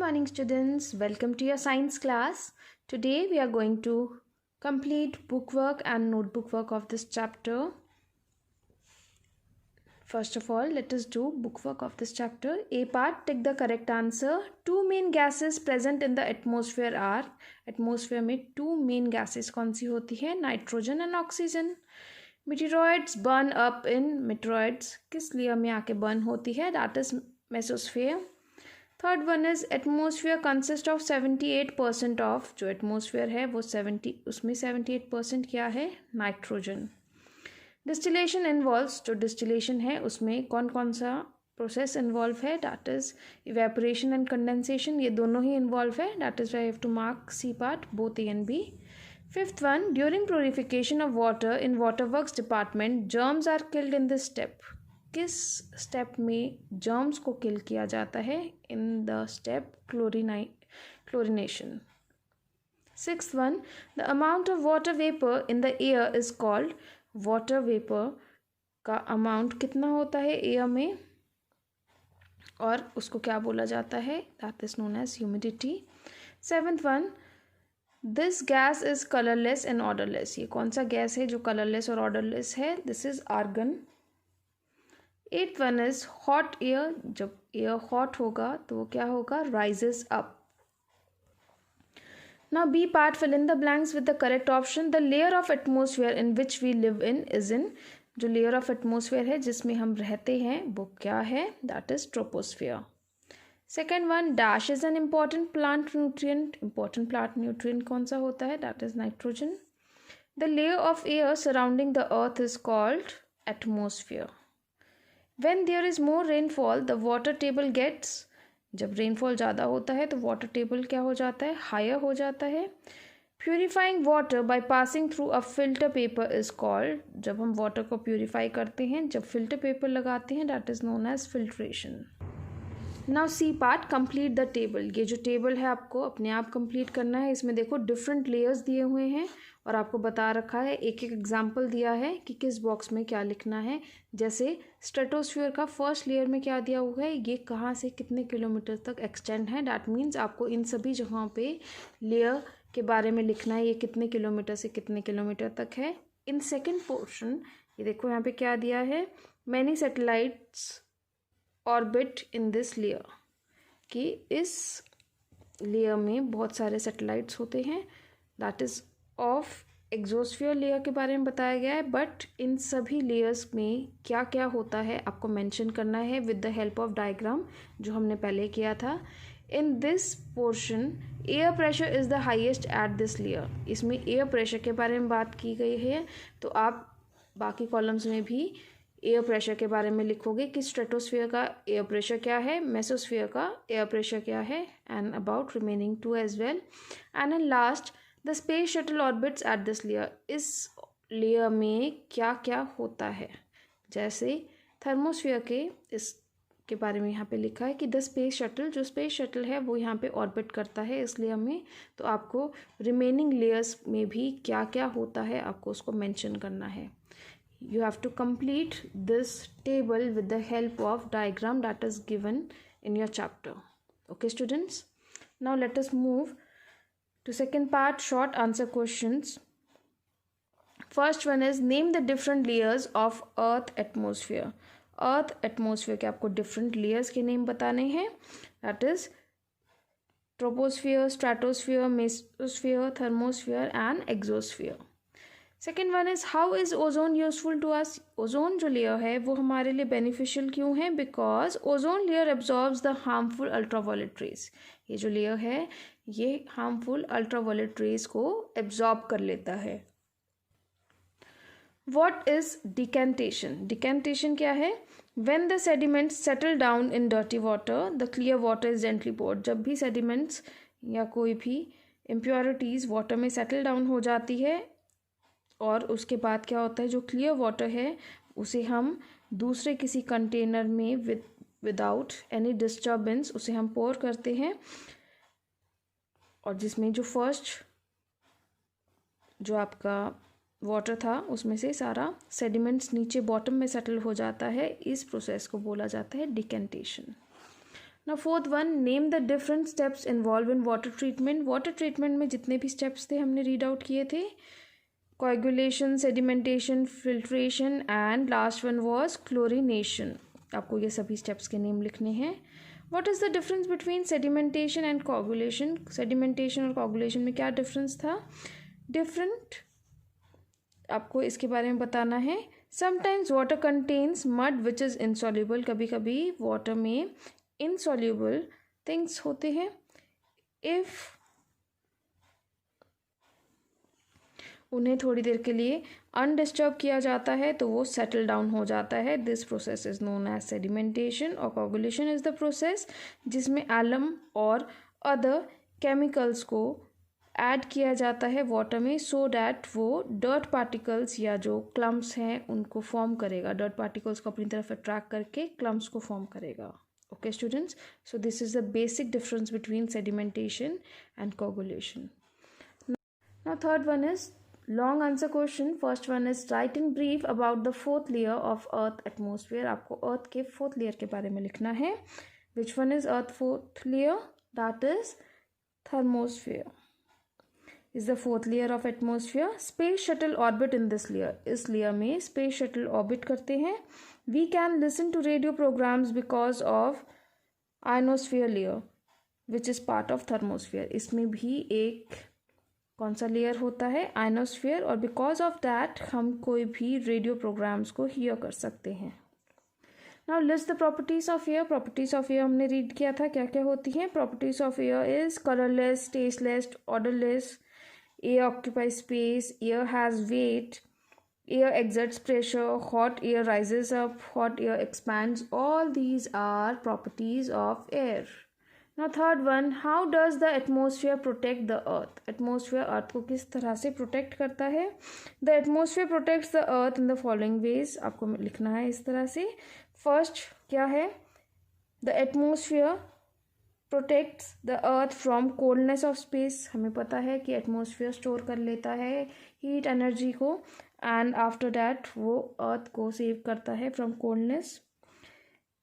morning students, welcome to your science class. Today we are going to complete bookwork and notebook work of this chapter. First of all, let us do bookwork of this chapter. A part, take the correct answer. Two main gases present in the atmosphere are, atmosphere में two main gases कौन सी होती है? Nitrogen and oxygen. Meteoroids burn up in, meteoroids किस layer में आके burn होती है? That is mesosphere. Third one is atmosphere consist of 78% of, जो एटमोसफियर है वो 70, उसमें 78% क्या है? नाइट्रोजन. डिस्टिलेशन इन्वॉल्व्स, जो डिस्टिलेशन है उसमें कौन कौन सा प्रोसेस इन्वॉल्व है? That is evaporation and condensation, ये दोनों ही इन्वॉल्व है. That is I have to mark C part both A and B. Fifth one, during purification of water in water works department germs are killed in this step. किस step में germs को kill किया जाता है? In the step chlorination. Sixth one, the amount of water vapour in the air is called, water vapour का amount कितना होता है एयर में और उसको क्या बोला जाता है? That is known as humidity. Seventh one, this gas is colourless and odourless. ये कौन सा गैस है जो कलरलेस और ऑर्डरलेस है? This is argon. Eight one is hot air, जब एयर हॉट होगा तो वो क्या होगा? Rises up. Now B part, fill in the blanks with the correct option. The layer of atmosphere in which we live in is in, जो layer of atmosphere है जिसमें हम रहते हैं वो क्या है? That is troposphere. Second one, dash is an important plant nutrient. Important plant nutrient कौन सा होता है? That is nitrogen. The layer of air surrounding the earth is called atmosphere. When there is more rainfall, the water table gets, जब rainfall ज़्यादा होता है तो water table क्या हो जाता है? हायर हो जाता है. Purifying water by passing through a filter paper is called, जब हम वाटर को प्यूरिफाई करते हैं, जब फिल्टर पेपर लगाते हैं, that is known as filtration. Now C part, complete the table. ये जो टेबल है आपको अपने आप कंप्लीट करना है. इसमें देखो डिफरेंट लेयर्स दिए हुए हैं और आपको बता रखा है, एक एक एग्जाम्पल दिया है कि किस बॉक्स में क्या लिखना है. जैसे स्ट्रेटोस्फीयर का फर्स्ट लेयर में क्या दिया हुआ है, ये कहाँ से कितने किलोमीटर तक एक्सटेंड है. डैट मीन्स आपको इन सभी जगहों पे लेयर के बारे में लिखना है, ये कितने किलोमीटर से कितने किलोमीटर तक है. इन सेकेंड पोर्शन ये देखो यहाँ पे क्या दिया है, many satellites orbit in this layer, कि इस लेयर में बहुत सारे सैटेलाइट्स होते हैं. That is of exosphere layer के बारे में बताया गया है. बट इन सभी लेयर्स में क्या क्या होता है आपको मेंशन करना है with the help of diagram, जो हमने पहले किया था. In this portion air pressure is the highest eight this layer. इसमें एयर प्रेशर के बारे में बात की गई है, तो आप बाकी कॉलम्स में भी एयर प्रेशर के बारे में लिखोगे कि स्ट्रेटोस्फीयर का एयर प्रेशर क्या है, मेसोस्फीयर का एयर प्रेशर क्या है, and about remaining two as well. And in last, the space shuttle orbits at this layer. इस लेयर में क्या क्या होता है, जैसे थर्मोस्फीयर के इसके बारे में यहाँ पे लिखा है कि द स्पेस शटल, जो स्पेस शटल है वो यहाँ पे ऑर्बिट करता है इस लेयर में. तो आपको रिमेनिंग लेयर्स में भी क्या क्या होता है आपको उसको मेंशन करना है. You have to complete this table with the help of diagram that is given in your chapter. Okay students, now let us move to second part, short answer questions. First one is, name the different layers of earth atmosphere. earth atmosphere के आपको different layers के name बताने हैं. that is troposphere, stratosphere, mesosphere, thermosphere and exosphere. Second one is, how is ozone useful to us. Ozone जो layer है वो हमारे लिए बेनिफिशियल क्यों है? Because ozone layer absorbs the harmful ultraviolet rays. ये जो लेयर है ये हार्मफुल अल्ट्रावायलेट रेज को एब्जॉर्ब कर लेता है. What is decantation. डिकेंटेशन क्या है? When the sediments settle down in dirty water the clear water is gently poured. जब भी सेडिमेंट्स या कोई भी इम्प्योरिटीज़ वाटर में सेटल डाउन हो जाती है और उसके बाद क्या होता है, जो क्लियर वाटर है उसे हम दूसरे किसी कंटेनर में विदाउट एनी डिस्टर्बेंस उसे हम पोर करते हैं, और जिसमें जो फर्स्ट जो आपका वाटर था उसमें से सारा सेडिमेंट्स नीचे बॉटम में सेटल हो जाता है. इस प्रोसेस को बोला जाता है डिकेंटेशन. ना fourth one, name the different steps involve in water treatment. Water treatment में जितने भी स्टेप्स थे हमने रीड आउट किए थे, coagulation, sedimentation, filtration and last one was chlorination. आपको ये सभी स्टेप्स के नेम लिखने हैं। What is the difference between sedimentation and coagulation? Sedimentation और कोएगुलेशन में क्या डिफरेंस था? डिफरेंट आपको इसके बारे में बताना है। Sometimes water contains mud which is insoluble, कभी कभी वाटर में इनसॉल्युबल थिंग्स होते हैं। इफ़ उन्हें थोड़ी देर के लिए अनडिस्टर्ब किया जाता है तो वो सेटल डाउन हो जाता है। This process is known as sedimentation. और कोएगुलेशन इज़ द प्रोसेस जिसमें एलम और अदर केमिकल्स को ऐड किया जाता है वाटर में, सो डैट वो डर्ट पार्टिकल्स या जो क्लम्प्स हैं उनको फॉर्म करेगा। डर्ट पार्टिकल्स को अपनी तरफ अट्रैक्ट करके क्लम्प्स को फॉर्म करेगा। Okay students, so this is the basic difference between sedimentation and coagulation. Now third one is long answer question. First one is right in brief about the fourth layer of earth atmosphere. आपको अर्थ के fourth layer के बारे में लिखना है। Which one is earth fourth layer? That is thermosphere is the fourth layer of atmosphere. Space shuttle orbit in this layer. इस layer में space shuttle orbit करते हैं. We can listen to radio programs because of ionosphere layer which is part of thermosphere. इसमें भी एक कौन सा layer होता है? ionosphere, और because of that हम कोई भी रेडियो प्रोग्राम्स को hear कर सकते हैं. Now list the properties of air. Properties of air हमने रीड किया था क्या क्या होती हैं. Properties of air is colorless, tasteless, odorless. Air occupies space, air has weight, air exerts pressure, hot air rises up, hot air expands. All these are properties of air. Now third one, how does the atmosphere protect the earth? Atmosphere earth को किस तरह से protect करता है? The atmosphere protects the earth in the following ways. आपको लिखना है इस तरह से. First क्या है? The atmosphere protects the earth from coldness of space. हमें पता है कि एटमॉस्फेयर स्टोर कर लेता है हीट एनर्जी को, एंड आफ्टर दैट वो अर्थ को सेव करता है from coldness.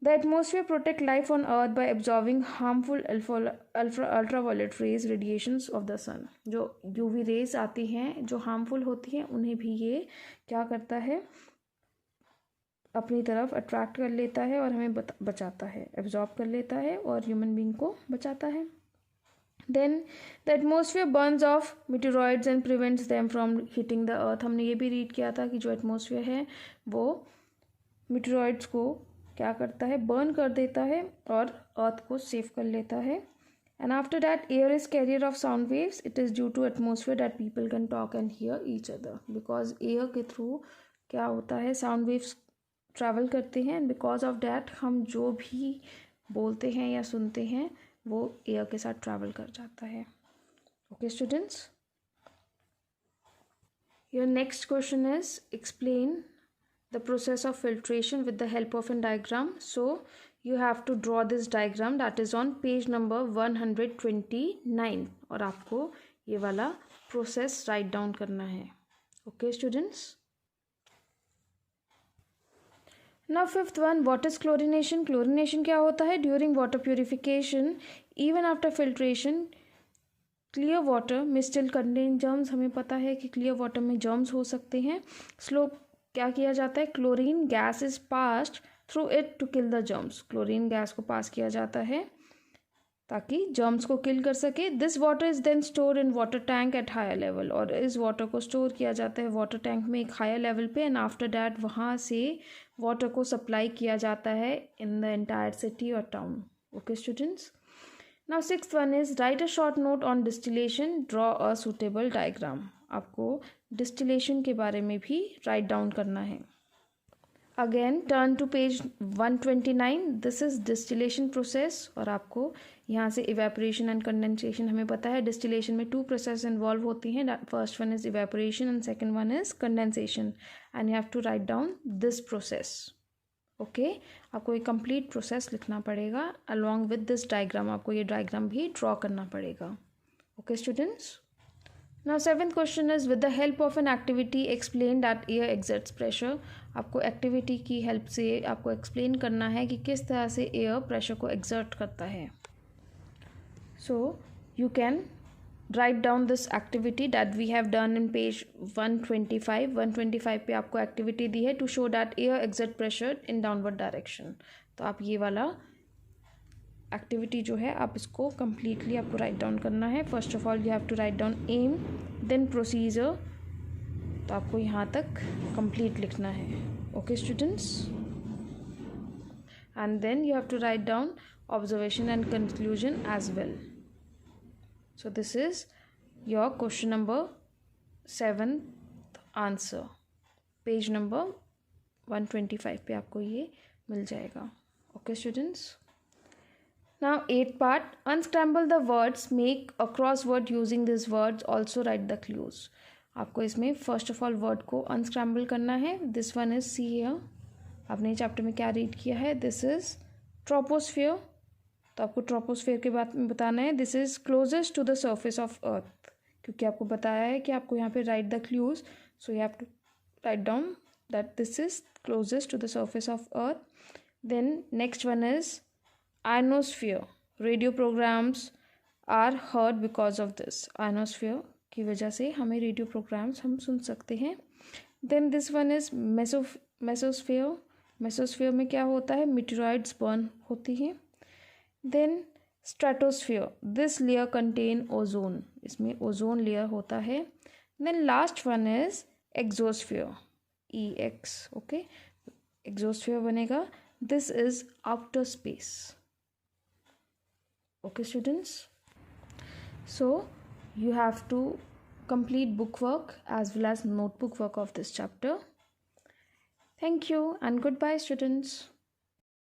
The atmosphere protect life on earth by absorbing harmful ultraviolet rays radiations of the sun. जो यूवी रेज आती हैं जो हार्मफुल होती हैं उन्हें भी ये क्या करता है? अपनी तरफ अट्रैक्ट कर लेता है और हमें बचाता है, एब्जॉर्ब कर लेता है और ह्यूमन बीइंग को बचाता है. Then the atmosphere burns off meteoroids and prevents them from hitting the earth. हमने ये भी रीड किया था कि जो एटमॉस्फेयर है वो मीटेरॉइड्स को क्या करता है? बर्न कर देता है और अर्थ को सेव कर लेता है. And after that air is carrier of sound waves. It is due to atmosphere that people can talk and hear each other. Because air के थ्रू क्या होता है? साउंड वेव्स ट्रैवल करते हैं, एंड बिकॉज ऑफ डैट हम जो भी बोलते हैं या सुनते हैं वो एयर के साथ ट्रैवल कर जाता है. Okay students, your next question is explain the process of filtration with the help of an diagram. So you have to draw this diagram that is on page number 129, और आपको ये वाला process right down करना है. Okay students. Now fifth one, what is chlorination? Chlorination क्या होता है? During water purification, even after filtration, clear water may still contain germs. हमें पता है कि clear water में germs हो सकते हैं. स्लो क्या किया जाता है? Chlorine gas is passed through it to kill the germs. Chlorine gas को पास किया जाता है ताकि जर्म्स को किल कर सके. This water is then store in water tank at higher level. और इस वाटर को स्टोर किया जाता है वाटर टैंक में एक हायर लेवल पे, एंड आफ्टर डैट वहाँ से वाटर को सप्लाई किया जाता है इन द एंटायर सिटी और town. Okay students. Now sixth one is write a short note on distillation, draw a suitable diagram. आपको डिस्टिलेशन के बारे में भी राइट डाउन करना है. Again turn to page 129. This is distillation process, और आपको यहाँ से इवेपोरेशन एंड कंडेंसेशन. हमें पता है डिस्टिलेशन में 2 प्रोसेस इन्वॉल्व होती हैं. First one is evaporation and second one is condensation, and you have to write down this process. Okay, आपको ये कंप्लीट प्रोसेस लिखना पड़ेगा अलॉन्ग विद दिस डायग्राम. आपको ये डायग्राम भी ड्रॉ करना पड़ेगा. Okay students. Now 7th question is with the help of an activity explain that air exerts pressure. आपको एक्टिविटी की हेल्प से आपको एक्सप्लेन करना है कि किस तरह से एयर प्रेशर को एक्सर्ट करता है. So you can write down this activity that we have done in page 125. 125 पे आपको एक्टिविटी दी है to show that air exert pressure in downward direction. तो आप ये वाला एक्टिविटी जो है आप इसको कम्प्लीटली आपको राइट डाउन करना है. First of all you have to write down aim, then procedure. तो आपको यहाँ तक कंप्लीट लिखना है. Okay students, and then you have to write down observation and conclusion as well. So this is your question number 7th answer. Page number 125 पे आपको ये मिल जाएगा. Okay students. Now 8th part, unscramble the words, make a crossword using these words, also write the clues. आपको इसमें first of all word को unscramble करना है. This one is see here. आपने चैप्टर में क्या रीड किया है? This is troposphere. तो आपको ट्रोपोस्फियर के बारे में बताना है. This is closest to the surface of earth, क्योंकि आपको बताया है कि आपको यहाँ पे write the clues. So you have to write down that this is closest to the surface of earth. Then next one is ionosphere. Radio programs are heard because of this. ionosphere की वजह से हमें radio programmes हम सुन सकते हैं. Then this one is mesosphere. Mesosphere में क्या होता है? मीटेरॉइड्स बर्न होती हैं. Then stratosphere, this layer contain ozone. इसमें ओजोन लेयर होता है. Then last one is exosphere. EX. Okay, exosphere बनेगा. This is outer space. Okay students, so you have to complete book work as well as notebook work of this chapter. Thank you and goodbye students.